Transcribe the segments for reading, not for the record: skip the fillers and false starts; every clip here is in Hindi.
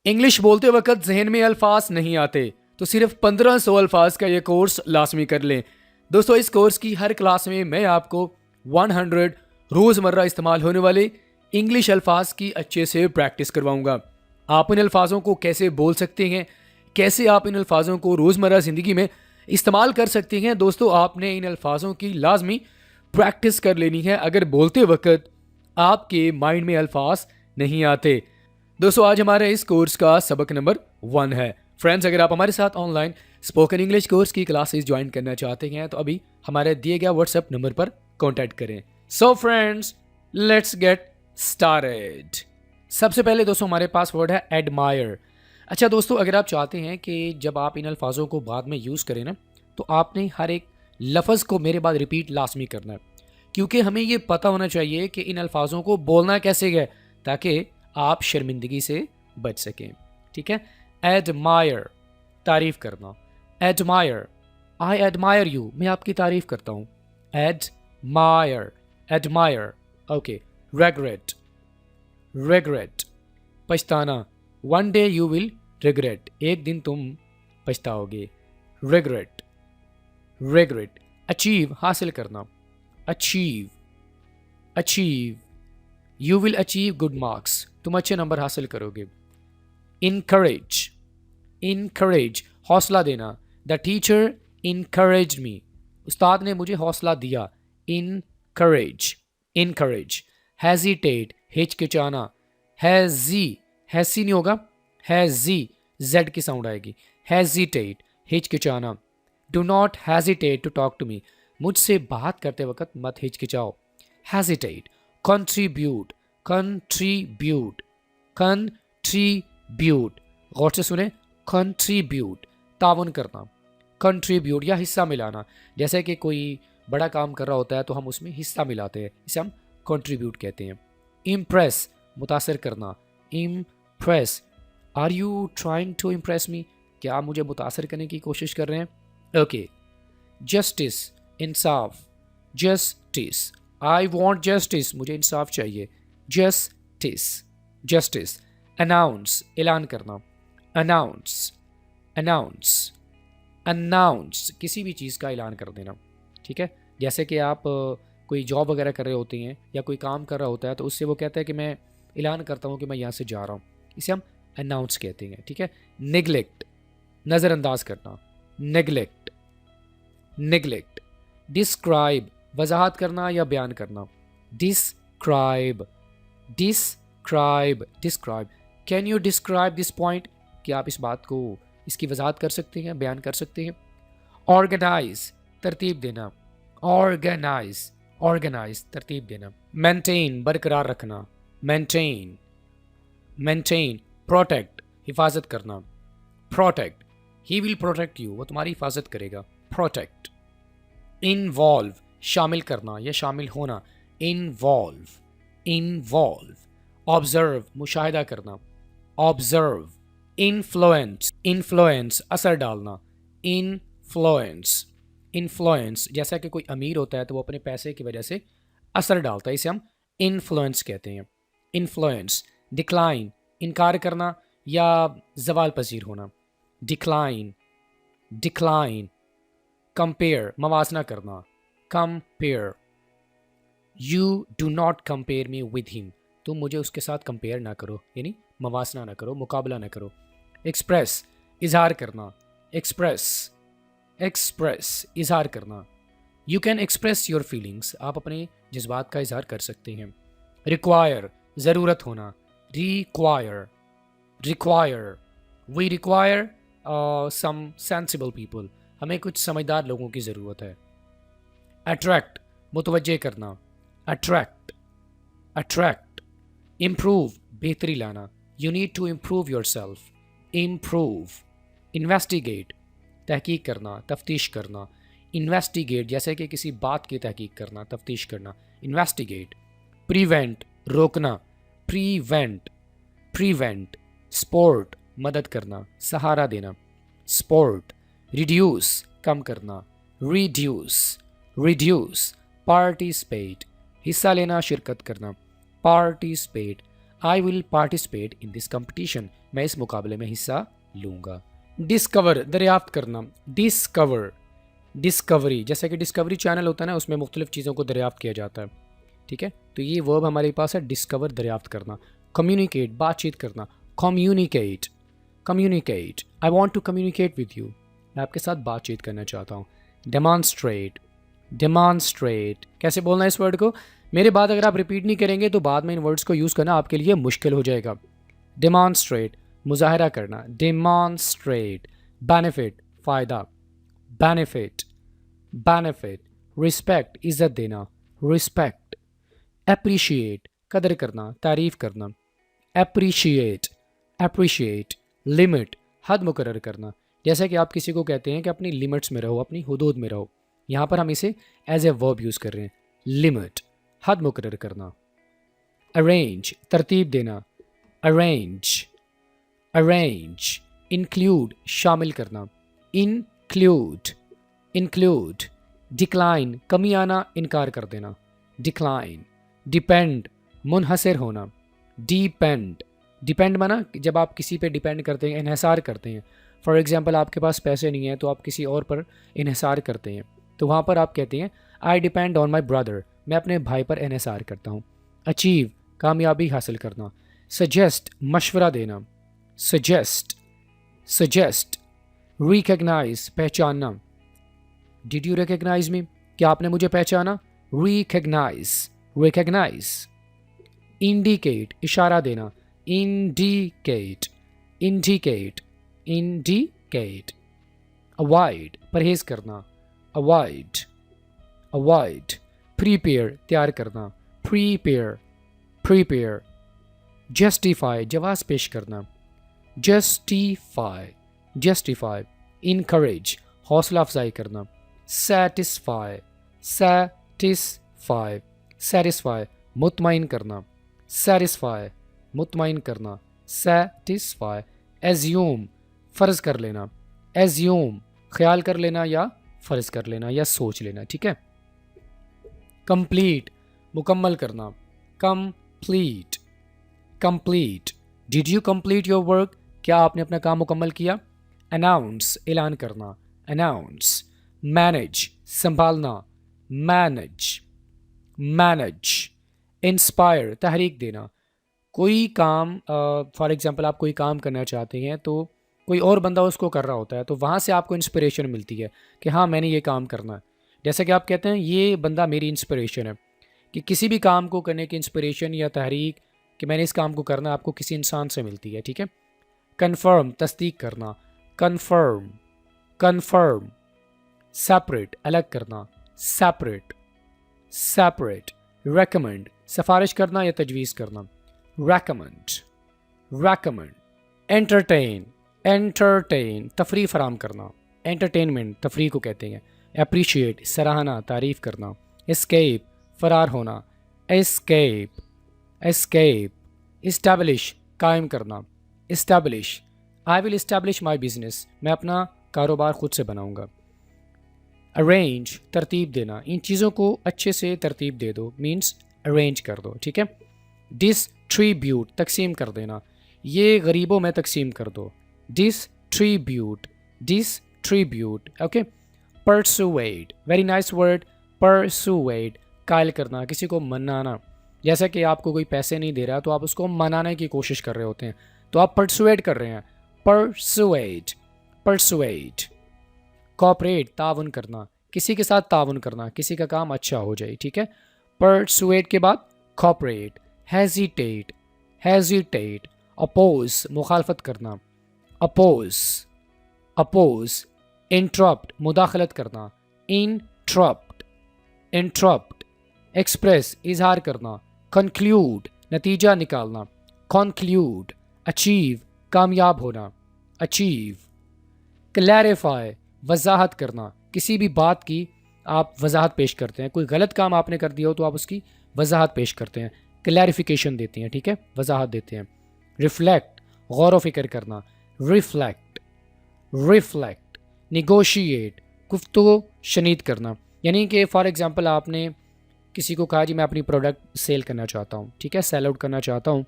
इंग्लिश बोलते वक्त जहन में अल्फाज नहीं आते तो सिर्फ 1500 अल्फाज का ये कोर्स लाजमी कर लें। दोस्तों, इस कोर्स की हर क्लास में मैं आपको 100 रोज़मर्रा इस्तेमाल होने वाले इंग्लिश अल्फाज की अच्छे से प्रैक्टिस करवाऊंगा। आप इन अल्फाजों को कैसे बोल सकते हैं, कैसे आप इन अल्फाजों को रोज़मर्रा ज़िंदगी में इस्तेमाल कर सकते हैं, दोस्तों आपने इन अल्फाजों की लाजमी प्रैक्टिस कर लेनी है अगर बोलते वक्त आपके माइंड में अल्फाज नहीं आते। दोस्तों, आज हमारे इस कोर्स का सबक नंबर 1 है। फ्रेंड्स, अगर आप हमारे साथ ऑनलाइन स्पोकन इंग्लिश कोर्स की क्लासेस ज्वाइन करना चाहते हैं तो अभी हमारे दिए गए व्हाट्सएप नंबर पर कांटेक्ट करें। So friends, let's get started. सबसे पहले दोस्तों हमारे पास वर्ड है एडमायर। अच्छा दोस्तों, अगर आप चाहते हैं कि जब आप इन अल्फाजों को बाद में यूज़ करें ना, तो आपने हर एक लफ्ज़ को मेरे बाद रिपीट लाजमी करना है, क्योंकि हमें ये पता होना चाहिए कि इन अल्फाजों को बोलना कैसे है ताकि आप शर्मिंदगी से बच सकें। ठीक है। एडमायर, तारीफ करना। एडमायर, आई एडमायर यू, मैं आपकी तारीफ करता हूँ। Admire, admire. Okay. Regret, regret, पछताना। One day you will regret, एक दिन तुम पछताओगे। Regret, regret. अचीव, हासिल करना। Achieve, achieve, you will achieve good marks, तुम अच्छे नंबर हासिल करोगे। इनकरेज, इनकरेज, हौसला देना। द टीचर इनकरेज मी, उस्ताद ने मुझे हौसला दिया। Encourage, encourage. हेजिटेट, हिचकिचाना। हैजी, हैसी नहीं होगा, हैजी, जेड की साउंड आएगी। हेजिटेट, हिचकिचाना। Do not hesitate to talk to me, मुझसे बात करते वक्त मत हिचकिचाओ। हेजिटेट। कंट्रीब्यूट, कंट्रीब्यूट, कंट्रीब्यूट, गौर से सुने। कंट्रीब्यूट, ताउन करना। कंट्रीब्यूट या हिस्सा मिलाना, जैसे कि कोई बड़ा काम कर रहा होता है तो हम उसमें हिस्सा मिलाते हैं, इसे हम कंट्रीब्यूट कहते हैं। इम्प्रेस, मुतासर करना। Impress, are you trying to impress me, क्या आप मुझे मुतासर करने की कोशिश कर रहे हैं। Okay. Justice, Insaf. Justice, I want justice, मुझे इंसाफ चाहिए। Justice, justice. अनाउंस, ऐलान करना। अनाउंस, अनाउंस, अनाउंस, किसी भी चीज़ का ऐलान कर देना। ठीक है। जैसे कि आप कोई जॉब वगैरह कर रहे होते हैं या कोई काम कर रहा होता है तो उससे वो कहता है कि मैं ऐलान करता हूँ कि मैं यहाँ से जा रहा हूँ, इसे हम अनाउंस कहते हैं। ठीक है। निगलेक्ट, नज़रअंदाज करना। Neglect, neglect. डिस्क्राइब, वजाहत करना या बयान करना। Describe, describe, describe. Can you describe this point, क्या आप इस बात को, इसकी वजाहत कर सकते हैं, बयान कर सकते हैं। ऑर्गेनाइज, तरतीब देना। ऑर्गेनाइज, ऑर्गेनाइज, तरतीब देना। मेंटेन, बरकरार रखना। Maintain, maintain. प्रोटेक्ट, हिफाजत करना। Protect, he will protect you, वो तुम्हारी हिफाजत करेगा। प्रोटेक्ट। इन्वॉल्व, शामिल करना या शामिल होना। Involve, involve. ऑब्जर्व, मुशाहिदा करना। ऑब्जर्व। इन्फ्लुएंस, इन्फ्लुएंस, असर डालना। इन्फ्लुएंस, इन्फ्लुएंस, जैसा कि कोई अमीर होता है तो वो अपने पैसे की वजह से असर डालता है, इसे हम इन्फ्लुएंस कहते हैं। इन्फ्लुएंस। डिक्लाइन, इनकार करना या जवाल पजीर होना। Decline, decline. कंपेयर, मवाजना करना। Compare, you do not compare me with him, तुम मुझे उसके साथ कंपेयर ना करो, यानी मवाजना ना करो, मुकाबला ना करो। एक्सप्रेस, इजहार करना। एक्सप्रेस, एक्सप्रेस, इजहार करना। You can express your feelings, आप अपने जज्बात का इजहार कर सकते हैं। रिक्वायर, ज़रूरत होना। Require, require. We require some sensible people, हमें कुछ समझदार लोगों की ज़रूरत है। अट्रैक्ट, मुतवज्जे करना। Attract, attract. इम्प्रूव, बेहतरी लाना। You need to improve yourself. Improve. Investigate, तहकीक करना, तफ्तीश करना। इन्वेस्टिगेट, जैसे कि किसी बात की तहकीक करना, तफ्तीश करना। इन्वेस्टिगेट। प्रिवेंट, रोकना। Prevent, prevent. स्पोर्ट, मदद करना, सहारा देना। स्पोर्ट। रिड्यूस, कम करना। Reduce, reduce. पार्टिसिपेट, हिस्सा लेना, शिरकत करना। Participate. I will participate in this competition, मैं इस मुकाबले में हिस्सा लूँगा। डिस्कवर, दरियाफ्त करना। डिस्कवर, डिस्कवरी, जैसे कि डिस्कवरी चैनल होता है ना, उसमें मुख्तलिफ चीज़ों को दरियाफ्त किया जाता है, ठीक है। तो ये वर्ब हमारे पास है डिस्कवर, दरियाफ्त करना। कम्युनिकेट, बातचीत करना। Communicate, communicate, I want to communicate with you, मैं आपके साथ बातचीत करना चाहता हूँ। डेमॉन्स्ट्रेट, डेमॉन्स्ट्रेट, कैसे बोलना है इस वर्ड को? मेरे बाद अगर आप रिपीट नहीं करेंगे तो बाद में इन वर्ड्स को यूज़ करना आपके लिए मुश्किल हो जाएगा। डेमॉन्स्ट्रेट, मुजाहरा करना। डेमॉन्स्ट्रेट, बेनिफिट, फ़ायदा। Benefit, benefit. रिस्पेक्ट, इज़्ज़त देना। रिस्पेक्ट। एप्रिशिएट, कदर करना, तारीफ़ करना। Appreciate, appreciate. लिमिट, हद मुकर्रर करना। जैसे कि आप किसी को कहते हैं कि अपनी लिमिट्स में रहो, अपनी हुदूद में रहो, यहाँ पर हम इसे एज ए वर्ब यूज़ कर रहे हैं। लिमिट, हद मुकर्रर करना। अरेंज, तरतीब देना। Arrange, arrange. इंक्लूड, शामिल करना। Include, include. डिक्लाइन, कमी आना, इनकार कर देना। डिक्लाइन। डिपेंड, मुनहसर होना। डिपेंड, डिपेंड माना जब आप किसी पे डिपेंड करते हैं, इन्हिसार करते हैं। फॉर एग्जांपल आपके पास पैसे नहीं हैं तो आप किसी और पर इन्हिसार करते हैं, तो वहाँ पर आप कहते हैं I depend on my brother, मैं अपने भाई पर इन्हिसार करता हूँ। अचीव, कामयाबी हासिल करना। सजेस्ट, मशवरा देना। Suggest, suggest. रिकग्नाइज, पहचानना। डिड यू रिकग्नाइज मी, क्या आपने मुझे पहचाना? Recognise, recognise. इंडिकेट, इशारा देना। Indicate, indicate, indicate. अवॉइड, परहेज करना। Avoid, avoid. प्रीपेयर, तैयार करना। Prepare, prepare. जस्टिफाई, जवाब पेश करना। Justify, justify. इनकरेज, हौसला अफजाई करना। Satisfy, satisfy, satisfy. मुतमईन करना। सेटिस्फाई, मुतमईन करना। सेटिस्फाई। एज्यूम, फ़र्ज़ कर लेना। एज्यूम, ख्याल कर लेना या फ़र्ज़ कर लेना या सोच लेना, ठीक है। कंप्लीट, मुकम्मल करना। Complete, complete. Did you complete your work, क्या आपने अपना काम मुकम्मल किया? अनाउंस, ऐलान करना। अनाउंस। मैनेज, संभालना। Manage, manage. इंस्पायर, तहरीक देना। कोई काम, फॉर एग्जांपल आप कोई काम करना चाहते हैं तो कोई और बंदा उसको कर रहा होता है, तो वहाँ से आपको इंस्पिरेशन मिलती है कि हाँ मैंने ये काम करना है। जैसे कि आप कहते हैं ये बंदा मेरी इंस्पिरेशन है, कि किसी भी काम को करने की इंस्पिरेशन या तहरीक कि मैंने इस काम को करना, आपको किसी इंसान से मिलती है, ठीक है। कन्फर्म, तस्दीक करना। Confirm, confirm. सेपरेट, अलग करना। Separate, separate. रेकमेंड, सिफारिश करना या तजवीज़ करना। Recommend, recommend. एंटरटेन, एंटरटेन, तफरीह फराम करना। एंटरटेनमेंट, तफरीह को कहते हैं। अप्रिशिएट, सराहना, तारीफ़ करना। एस्केप, फ़रार होना। Escape, escape. इस्टेब्लिश, कायम करना। Establish. I will establish my business, मैं अपना कारोबार खुद से बनाऊंगा। अरेंज, तरतीब देना। इन चीज़ों को अच्छे से तरतीब दे दो, मीन्स अरेंज कर दो, ठीक है। डिस्ट्रीब्यूट, तकसीम कर देना। ये गरीबों में तकसीम कर दो। Distribute, distribute, okay. Persuade, very nice word. Persuade, कायल करना, किसी को मनाना। जैसा कि आपको कोई पैसे नहीं दे रहा तो आप उसको मनाने की कोशिश कर रहे होते हैं, तो आप परसुएड कर रहे हैं। Persuade, persuade. कॉपरेट, ताउन करना, किसी के साथ ताउन करना, किसी का काम अच्छा हो जाए, ठीक है। परसुएड के बाद कॉपरेट। Hesitate, hesitate. अपोज, मुखालफत करना। Oppose, oppose. इंटरप्ट, मुदाखलत करना। Interrupt, interrupt. एक्सप्रेस, इजहार करना। कंक्लूड, नतीजा निकालना। कंक्लूड। अचीव, कामयाब होना। अचीव। क्लैरिफाई, वजाहत करना, किसी भी बात की आप वजाहत पेश करते हैं। कोई गलत काम आपने कर दिया हो तो आप उसकी वजाहत पेश करते हैं, क्लैरिफिकेशन देते हैं, ठीक है, वजाहत देते हैं। रिफ्लेक्ट, गौर व फिक्र करना। Reflect, reflect. निगोशिएट, गुफ्तगू शनीद करना, यानी कि फॉर एग्जांपल आपने किसी को कहा जी मैं अपनी प्रोडक्ट सेल करना चाहता हूँ, ठीक है, सेल आउट करना चाहता हूँ,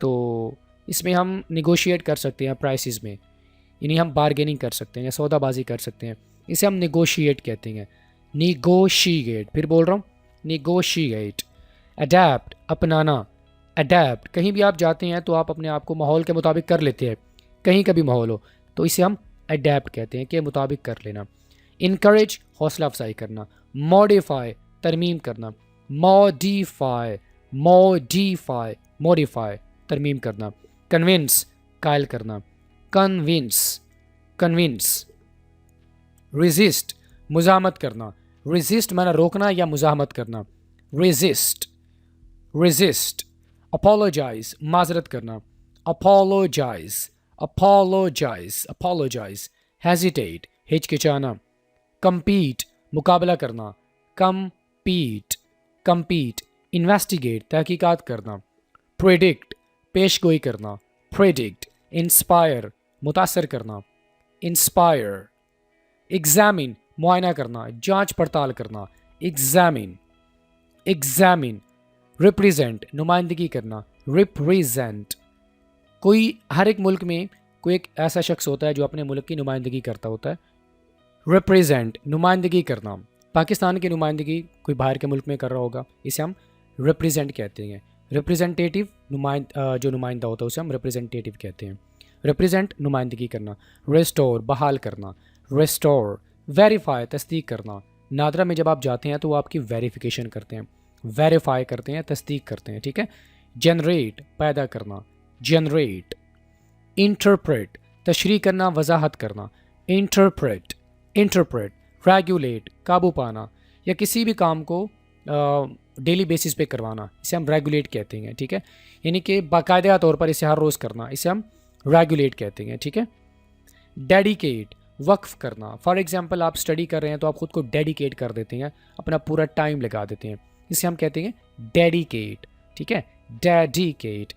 तो इसमें हम निगोशिएट कर सकते हैं प्राइसेस में, यानी हम बारगेनिंग कर सकते हैं या सौदाबाजी कर सकते हैं, इसे हम निगोशिएट कहते हैं। निगोशिएट, फिर बोल रहा हूँ, निगोशिएट। अडेप्ट, अपनाना। अडेप्ट, कहीं भी आप जाते हैं तो आप अपने आप को माहौल के मुताबिक कर लेते हैं, कहीं का भी माहौल हो तो इसे हम अडेप्ट कहते हैं, के मुताबिक कर लेना। इनकरेज, हौसला अफजाई करना। मॉडिफाई, तरमीम करना। मॉडिफाई, मॉडिफाई, मॉडिफाई, तरमीम करना। कन्विंस, कायल करना। Convince, convince. रेजिस्ट, मुजाहमत करना। रेजिस्ट माना रोकना या मुजाहमत करना। Resist, resist. अपोलोजाइज, माजरत करना। Apologize, apologize, apologize. हेजिटेट, हिचकिचाना। compete, मुकाबला करना। compete, compete। इन्वेस्टिगेट, तहकीकात करना। प्रेडिक्ट, पेशगोई करना। प्रेडिक्ट। इंस्पायर, मुतासर करना। इंस्पायर। एग्जामिन, मुआयना करना, जांच पड़ताल करना। Examine, examine. रिप्रेजेंट, नुमाइंदगी करना। रिप्रेजेंट। कोई हर एक मुल्क में कोई एक ऐसा शख्स होता है जो अपने मुल्क की नुमाइंदगी करता होता है। रिप्रेजेंट, नुमाइंदगी करना। पाकिस्तान की नुमाइंदगी कोई बाहर के मुल्क में कर रहा होगा, इसे हम रिप्रेजेंट कहते हैं। रिप्रेजेंटेटिव, जो नुमाइंदा होता है उसे हम रिप्रेजेंटेटिव कहते हैं। रिप्रेजेंट, नुमाइंदगी करना। रिस्टोर, बहाल करना। रिस्टोर। वेरीफाई, तस्दीक करना। नादरा में जब आप जाते हैं तो वो आपकी वेरिफिकेशन करते हैं, वेरीफाई करते हैं, तस्दीक करते हैं, ठीक है। जनरेट, पैदा करना। जनरेट। इंटरप्रेट, तशरीह करना, वजाहत करना। Interpret, interpret. रेगुलेट, काबू पाना या किसी भी काम को डेली बेसिस पे करवाना, इसे हम रेगुलेट कहते हैं, ठीक है। यानी कि बाकायदा तौर पर इसे हर रोज़ करना, इसे हम रेगुलेट कहते हैं, ठीक है। डेडिकेट, वक्फ करना। फॉर एग्जांपल आप स्टडी कर रहे हैं तो आप खुद को डेडिकेट कर देते हैं, अपना पूरा टाइम लगा देते हैं, इसे हम कहते हैं डेडिकेट, ठीक है। डेडिकेट।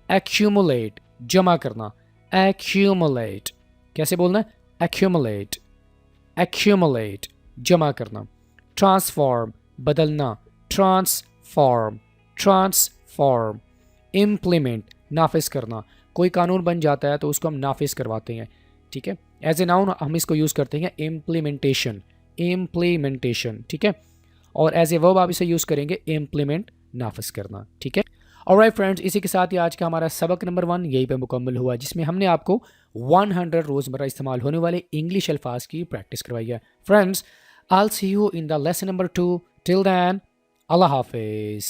एक्यूमुलेट, जमा करना। एक्यूमुलेट, कैसे बोलना है? एक्यूमुलेट, एक्यूमुलेट, जमा करना। ट्रांसफॉर्म, बदलना। Transform, transform. इम्प्लीमेंट, नाफिज करना। कोई कानून बन जाता है तो उसको हम नाफिज करवाते हैं, ठीक है। एज ए नाउन हम इसको यूज़ करते हैं इम्प्लीमेंटेशन, इम्प्लीमेंटेशन, ठीक है। और एज ए वर्ब आप इसे यूज़ करेंगे इम्प्लीमेंट, नाफिज करना, ठीक है। ऑलराइट फ्रेंड्स, इसी के साथ ही आज का हमारा सबक नंबर 1 यहीं पे मुकम्मल हुआ, जिसमें हमने आपको 100 रोज़मर्रा इस्तेमाल होने वाले इंग्लिश अल्फाज की प्रैक्टिस करवाई है। Friends, I will see you in the lesson number 2। Till then, अल्लाह हाफिज़।